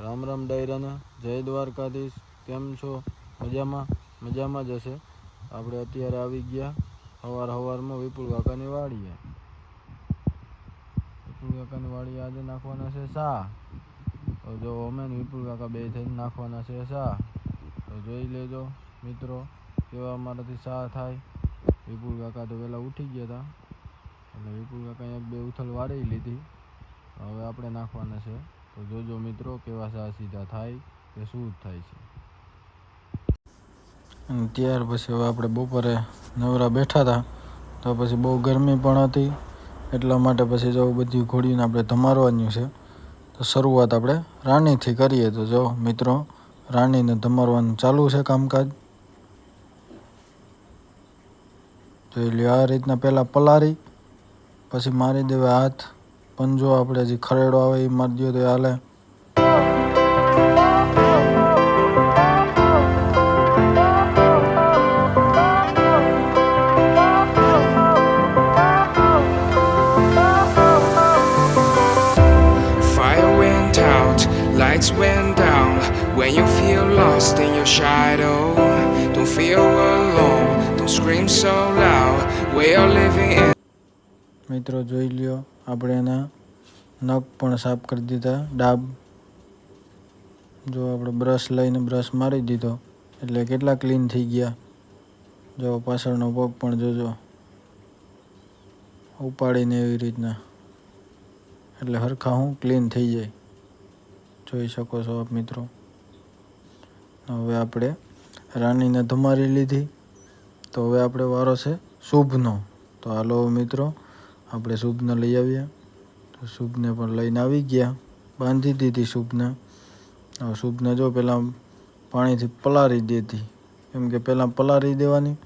રામ રામ ડાયરાને જય દ્વારકાધીશ. કેમ છો? મજામાં જ હશે. આપણે અત્યારે આવી ગયા સવારમાં વિપુલ કાકાની વાડીએ. વિપુલ કાકાની વાડીએ આજે નાખવાના છે સા. તો જો અમે વિપુલ કાકા બે થઈને નાખવાના છે સા. તો જોઈ લેજો મિત્રો કેવા અમારાથી સા થાય. વિપુલ કાકા તો વહેલા ઉઠી ગયા હતા એટલે વિપુલ કાકાએ એક બે ઉથલ વાળી લીધી. હવે આપણે નાખવાના છે. તો જોજો મિત્રો કેવા સા સીધા થાય કે શું થાય છે. અને ત્યાર પછી હવે આપણે બપોરે નવરા બેઠા હતા તો પછી બહુ ગરમી પણ હતી એટલા માટે પછી જો બધી ઘોડીને આપણે ધમારવાની છે. તો શરૂઆત આપણે રાણીથી કરીએ. તો જો મિત્રો રાણીને ધમારવાનું ચાલુ છે કામકાજ. જોઈ લ્યો આ રીતના પહેલાં પલારી પછી મારી દેવા હાથ. પંજો આપણે જે ખરેડો આવે એ મારી દો તો હાલે. Lights went down when you feel lost in your shadow. Don't feel alone, don't scream so loud. We are living in. મિત્રો જોઈ લ્યો આપણે એના નખ પણ સાફ કરી દીધા. ડાબ જો આપણે બ્રશ લઈને બ્રશ મારી દીધો એટલે કેટલા ક્લીન થઈ ગયા. જો પાછળનો પગ પણ જોજો ઉપાડીને એવી રીતના એટલે હરખા હું ક્લીન થઈ જાય. જોઈ શકો છો આપ મિત્રો. હવે આપણે રાણીને ધમારી લીધી તો હવે આપણે વારો છે શુભનો. તો હાલો મિત્રો આપણે શુભને લઈ આવીએ. તો શુભને પણ લઈને આવી ગયા. બાંધી દીધી શુભને. હવે શુભને જો પહેલાં પાણીથી પલાળી દેતી કેમ કે પહેલાં પલાળી દેવાની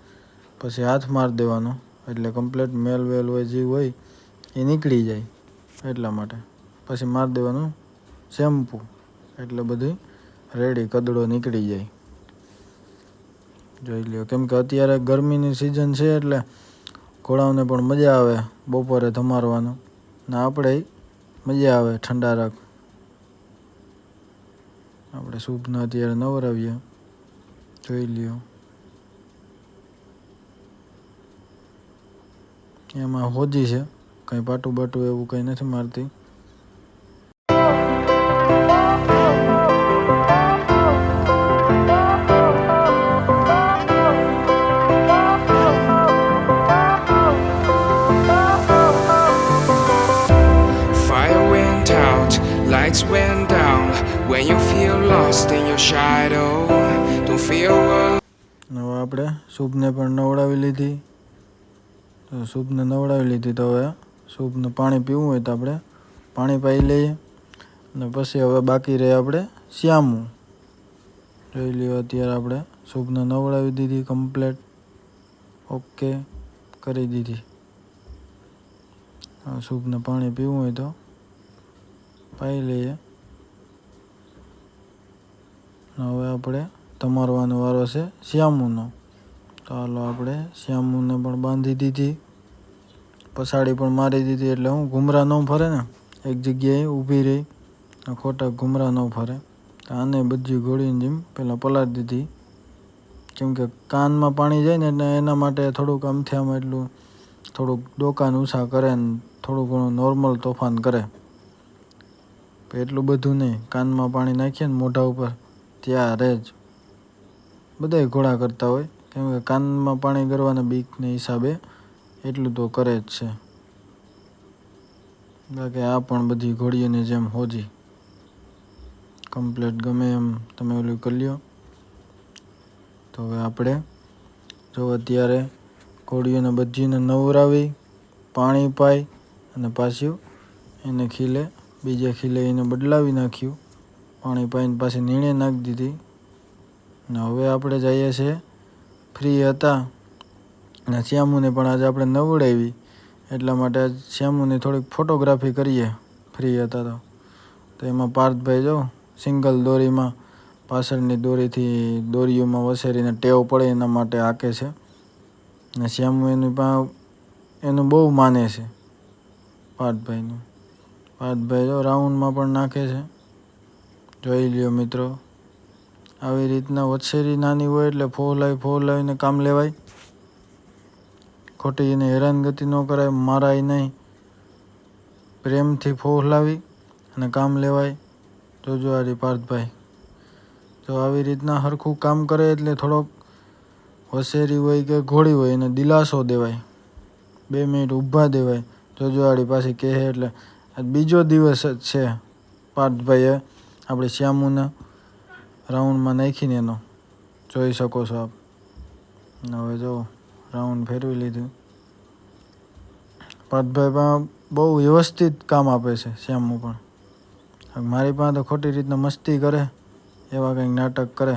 પછી હાથ મારી દેવાનો એટલે કમ્પ્લેટ મેલ વેલ હોય જે હોય એ નીકળી જાય. એટલા માટે પછી મારી દેવાનું શેમ્પૂ એટલે બધી રેડી કદડો નીકળી જાય. જોઈ લ્યો કેમ કે અત્યારે ગરમીની સિઝન છે એટલે ઘોડાઓને પણ મજા આવે બપોરે ધમારવાનું ને આપણે મજા આવે ઠંડારક. આપણે શુભને અત્યારે નવરાવીએ. જોઈ લ્યો એમાં હોજી છે કંઈ પાટું બાટું એવું કંઈ નથી મારતી. Lights went down when you feel lost in your shadow. Don't feel alone. હવે આપણે શુભને પણ નવડાવી લીધી. તો શુભને નવડાવી લીધી તો હવે શુભને પાણી પીવું હોય તો આપણે પાણી પાઈ લઈએ. અને પછી હવે બાકી રહે આપણે શ્યામું. જોઈ લ્યો અત્યારે આપણે શુભને નવડાવી દીધી કમ્પ્લેટ ઓકે કરી દીધી. હવે શુભને પાણી પીવું હોય તો પાઈ લઈએ. હવે આપણે તમારવાનો વારો છે શ્યામુનો. તો હાલો આપણે શ્યામુને પણ બાંધી દીધી. પછાડી પણ મારી દીધી એટલે હું ઘૂમરા ન ફરે ને એક જગ્યાએ ઊભી રહી ખોટા ઘૂમરા ન ફરે. તો આને બધી ઘોડીને જેમ પહેલાં પલાળી દીધી કેમ કે કાનમાં પાણી જાય ને એટલે એના માટે થોડુંક આમથી આમ એટલું થોડુંક ડોકાને ઊંચા કરે ને થોડું ઘણું નોર્મલ તોફાન કરે. એટલું બધું નહીં. કાનમાં પાણી નાખીએ ને મોઢા ઉપર ત્યારે જ બધાય ઘોડા કરતા હોય કેમ કે કાનમાં પાણી કરવાના બીકને હિસાબે એટલું તો કરે જ છે. બાકી આ પણ બધી ઘોડીઓની જેમ હોજી કમ્પ્લેટ ગમે એમ તમે ઓલું કરી લ્યો. તો હવે આપણે જો અત્યારે ઘોડીઓને બધીને નવરાવી પાણી પાઈ અને પાછું એને ખીલે બીજે ખીલે એને બદલાવી નાખ્યું. પાણી પાઈને પાછી નીણે નાખી દીધી. ને હવે આપણે જઈએ છીએ ફ્રી હતા અને શ્યામુને પણ આજે આપણે નવડાવી એટલા માટે શ્યામુની થોડીક ફોટોગ્રાફી કરીએ. ફ્રી હતા તો એમાં પાર્થભાઈ જો સિંગલ દોરીમાં પાછળની દોરીથી દોરીઓમાં વસેરીને ટેવ પડે એના માટે હાકે છે. ને શ્યામુ એનું બહુ માને છે પાર્થભાઈનું. પાર્થભાઈ જો રાઉન્ડમાં પણ નાખે છે. જોઈ લ્યો મિત્રો, આવી રીતના વછેરી નાની હોય એટલે ફોલાવીને કામ લેવાય. ખોટી એને હેરાનગતિ ન કરાય, મારાય નહીં, પ્રેમથી ફોલાવી અને કામ લેવાય. જોજો આ પાર્થભાઈ જો આવી રીતના સરખું કામ કરે એટલે થોડોક વછેરી હોય કે ઘોડી હોય એને દિલાસો દેવાય, 2 મિનિટ ઊભા દેવાય. જોજો આડી પાછી કહે એટલે આજ બીજો દિવસ જ છે. પાર્થભાઈએ આપણે શ્યામુને રાઉન્ડમાં નાખીને એનો જોઈ શકો છો આપ. હવે જો રાઉન્ડ ફેરવી લીધું. પાર્થભાઈ પણ બહુ વ્યવસ્થિત કામ આપે છે શ્યામુ પણ. મારી પાસે તો ખોટી રીતના મસ્તી કરે, એવા કંઈક નાટક કરે.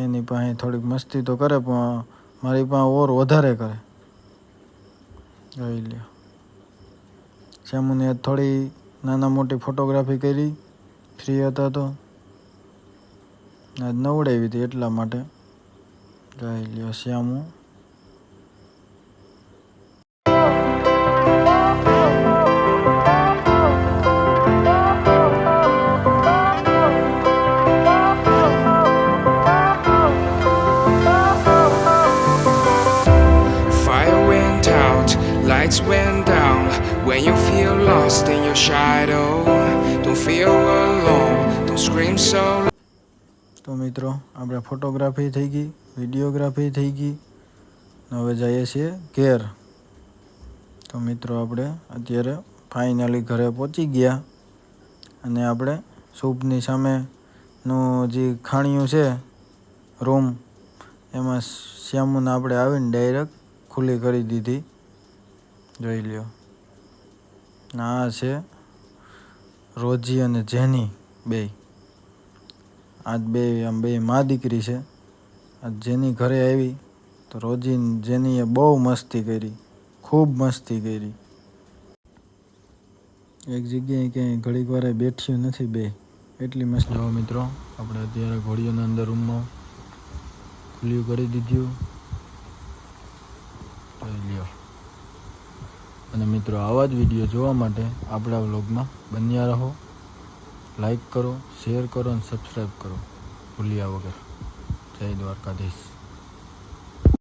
એની પાસે થોડીક મસ્તી તો કરે પણ મારી પાસે ઓર વધારે કરે. જોઈ લ્યો, શ્યામુને થોડી નાના મોટી ફોટોગ્રાફી કરી, ફ્રી હતા તો આજ નવડાવી હતી એટલા માટે. જોઈ લ્યો Shyamu. Fire went out, lights went down. When you feel lost in your shadow, don't feel alone, don't scream so loud. તો મિત્રો આપણે ફોટોગ્રાફી થઈ ગઈ, વિડીયોગ્રાફી થઈ ગઈ. હવે જઈએ છીએ ઘેર. તો મિત્રો આપણે અત્યારે ફાઇનલી ઘરે પહોંચી ગયા અને આપણે શુભની સામેનું જે ખાણિયું છે રૂમ, એમાં શ્યામુને આપણે આવીને ડાયરેક્ટ ખુલ્લી કરી દીધી. જોઈ લ્યો, આ છે રોજી અને જેની બે. આજ બે મા દીકરી છે. આજ જેની ઘરે આવી તો રોજી જેનીએ બહુ મસ્તી કરી, ખૂબ મસ્તી કરી. એક જગ્યાએ ક્યાંય ઘડીક વારે બેઠ્યું નથી બે, એટલી મસ્ત. જો મિત્રો આપણે અત્યારે ઘોડીઓના અંદર રૂમમાં ખુલ્લું કરી દીધું. જોઈ લ્યો. અને મિત્રો આવા જ વિડીયો જોવા માટે આપણા વ્લોગમાં બન્યા રહો. લાઈક કરો, શેર કરો અને સબસ્ક્રાઈબ કરો ભૂલ્યા વગર. જય દ્વારકાધીશ.